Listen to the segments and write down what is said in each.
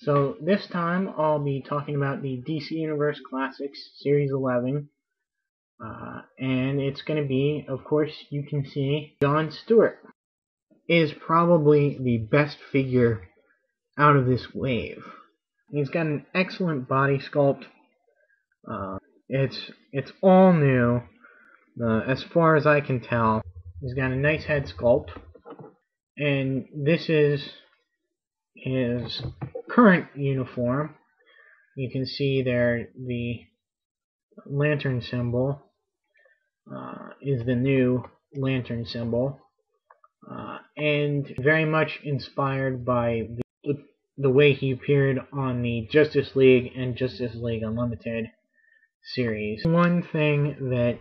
So this time I'll be talking about the DC Universe Classics Series 11. And it's going to be, of course, you can see John Stewart is probably the best figure out of this wave. He's got an excellent body sculpt. It's all new, as far as I can tell. He's got a nice head sculpt, and this is his current uniform. You can see there the lantern symbol is the new lantern symbol, and very much inspired by the way he appeared on the Justice League and Justice League Unlimited series. One thing that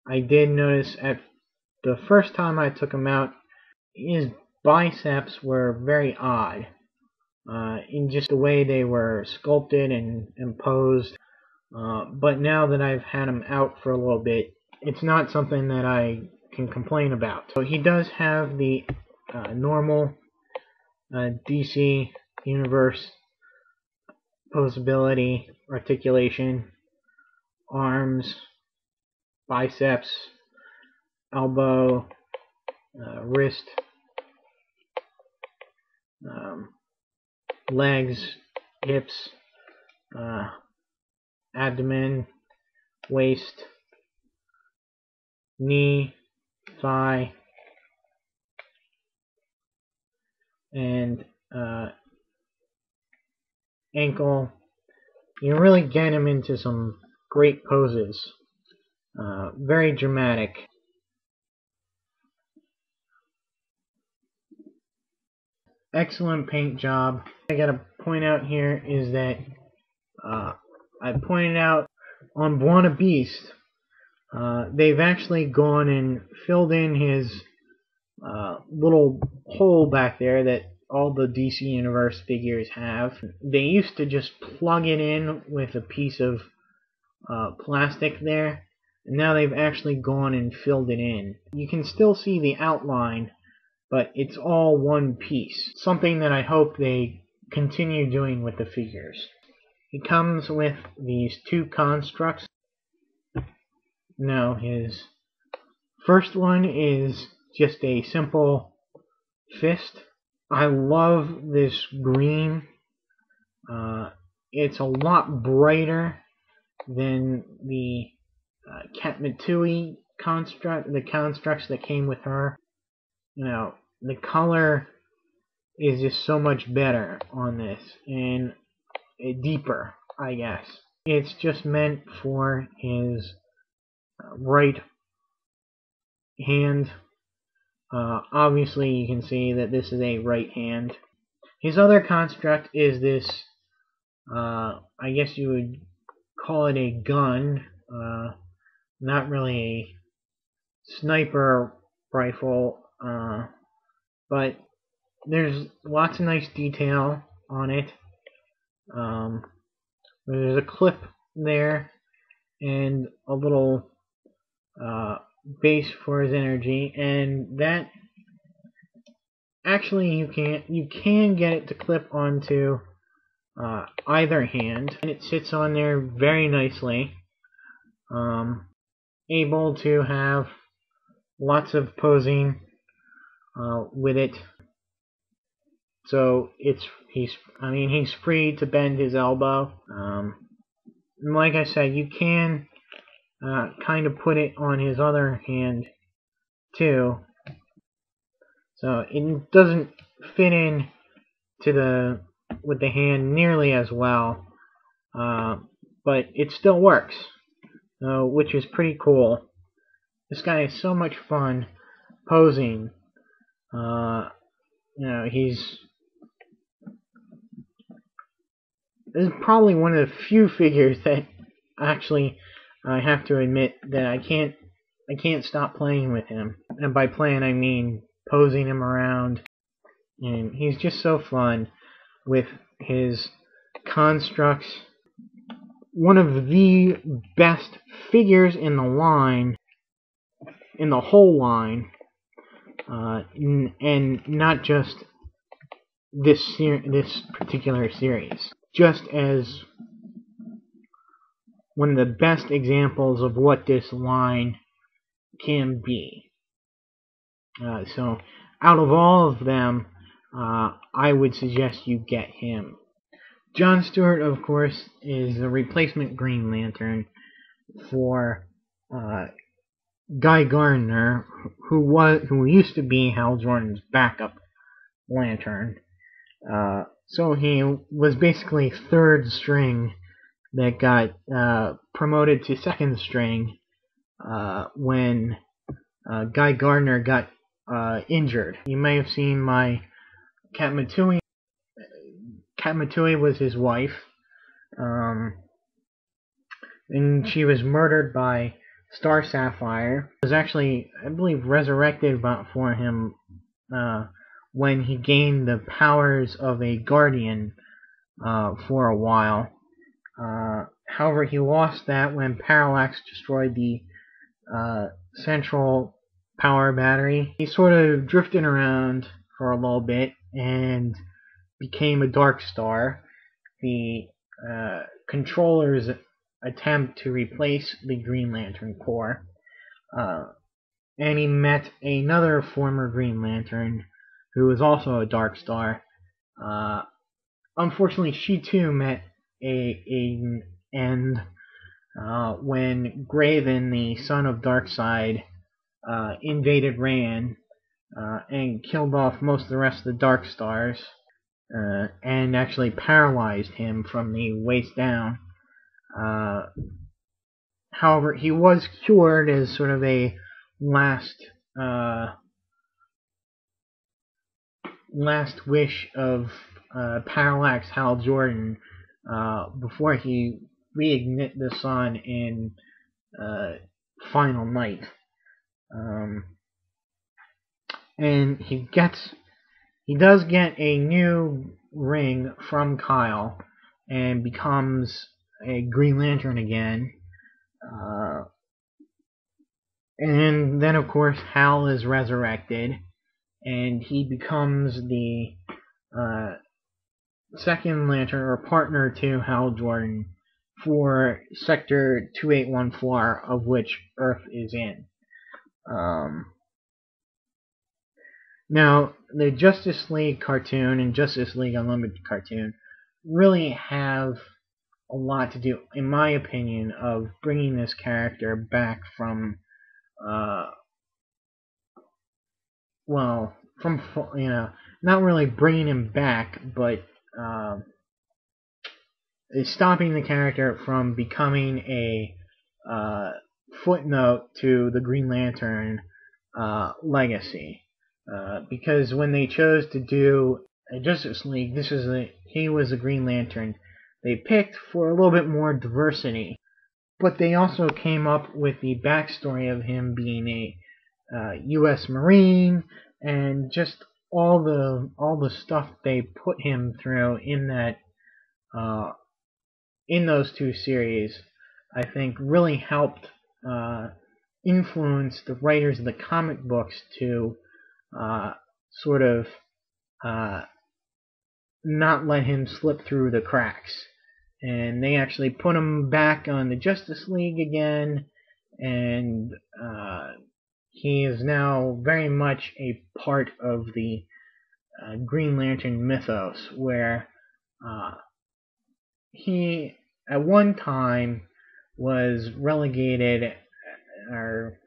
I did notice at the first time I took him out, his biceps were very odd in just the way they were sculpted and posed. But now that I've had him out for a little bit, it's not something that I can complain about. So he does have the normal DC Universe posability, articulation, arms, biceps, elbow, wrist, legs, hips, abdomen, waist, knee, thigh, and ankle. You really get him into some great poses. Very dramatic. Excellent paint job. I gotta point out here is that I pointed out on Buona Beast, they've actually gone and filled in his little hole back there that all the DC Universe figures have. They used to just plug it in with a piece of plastic there, and now they've actually gone and filled it in. You can still see the outline, but it's all one piece. Something that I hope they continue doing with the figures. It comes with these two constructs. Now, his first one is just a simple fist. I love this green. It's a lot brighter than the Katmatui construct, the constructs that came with her. You know, the color is just so much better on this, and deeper, I guess. It's just meant for his right hand. Obviously you can see that this is a right hand. His other construct is this, I guess you would call it a gun, not really a sniper rifle, but there's lots of nice detail on it. There's a clip there and a little base for his energy, and that actually you can get it to clip onto either hand, and it sits on there very nicely. Able to have lots of posing with it. So he's free to bend his elbow. And like I said, you can kind of put it on his other hand too. So it doesn't fit in to with the hand nearly as well, but it still works, which is pretty cool. This guy is so much fun posing. This is probably one of the few figures that actually I have to admit that I can't stop playing with him. And by playing I mean posing him around. And he's just so fun with his constructs. One of the best figures in the line, in the whole line, and not just this particular series, just as one of the best examples of what this line can be. So out of all of them, I would suggest you get him. John Stewart, of course, is the replacement Green Lantern for Guy Gardner, who used to be Hal Jordan's backup Lantern. So he was basically third string that got promoted to second string when Guy Gardner got injured. You may have seen my Kat Matui. Kat Matui was his wife, and she was murdered by Star Sapphire. Was actually, I believe, resurrected for him when he gained the powers of a Guardian for a while. However, he lost that when Parallax destroyed the central power battery. He sort of drifted around for a little bit and became a Dark Star. The controllers attempt to replace the Green Lantern Corps, and he met another former Green Lantern who was also a Dark Star. Unfortunately, she too met an end when Graven, the son of Darkseid, invaded Rann and killed off most of the rest of the Dark Stars, and actually paralyzed him from the waist down. However, he was cured as sort of a last wish of Parallax Hal Jordan before he reignite the sun in Final Night. And he does get a new ring from Kyle and becomes a Green Lantern again. And then, of course, Hal is resurrected, and he becomes the second Lantern, or partner to Hal Jordan, for Sector 2814, of which Earth is in. Now, the Justice League cartoon and Justice League Unlimited cartoon really have a lot to do, in my opinion, of bringing this character back from, not really bringing him back, but stopping the character from becoming a footnote to the Green Lantern legacy. Because when they chose to do a Justice League, he was a Green Lantern they picked for a little bit more diversity, but they also came up with the backstory of him being a U.S. Marine, and just all the stuff they put him through in those two series, I think really helped influence the writers of the comic books to sort of not let him slip through the cracks. And they actually put him back on the Justice League again, and he is now very much a part of the Green Lantern mythos, where he at one time was relegated, or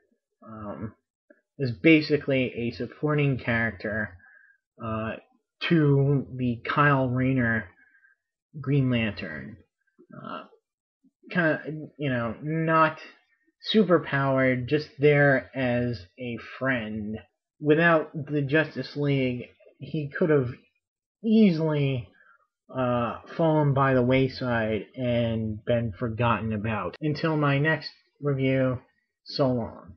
is basically a supporting character to the Kyle Rayner Green Lantern. Kind of, not super powered, just there as a friend. Without the Justice League, he could have easily fallen by the wayside and been forgotten about. Until my next review, so long.